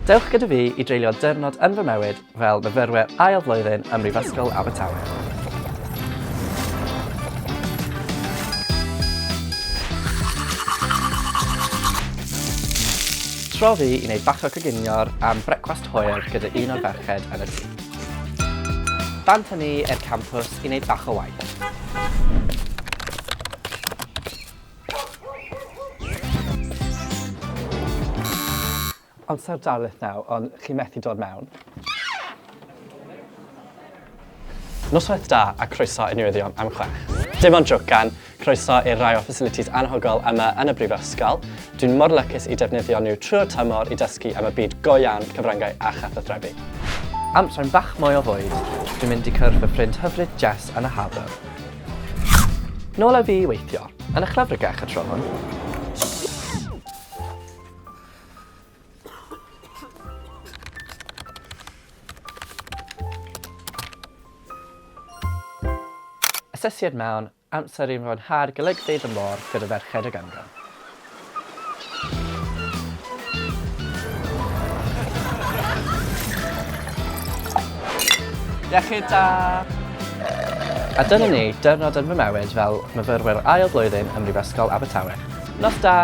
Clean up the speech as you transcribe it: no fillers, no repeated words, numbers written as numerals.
Dewch gyda fi I dreulio diwrnod yn fy mywyd fel myfyrwyr ail flwyddyn ym Mhrifysgol Abertawe. Tro fi I wneud bach o coginio am brecwast hwyr gyda un o'r ferched yn y tŷ. Bant hynny i'r campws I wneud bach o waith. Amser darlith nawr, ond chi methu dod mewn. Noswaith da a croeso I newyddion am chwech. Dim ond jwc gan, croeso i'r rai o facilities anhygol yma yn y Brifysgol. Dwi'n mor lycus I defnyddio nhw trwy'r tymor I dysgu am y byd go iawn cyfryngau a chathythrebu. Am tra'n bach mwy o fwyd, dwi'n mynd I cyrff fy ffrind hyfryd Jess yn y harbwr. Nôl â fi I weithio, yn y chlyfrgell y tro hwn. Asesiad mewn, amser I fwynhau'r golygfeydd y môr gyda ferched y gynfron. Iechyd da! A dyna ni, diwrnod yn fy mywyd fel myfyrwyr ail flwyddyn ym Mhrifysgol Abertawe. Nos da!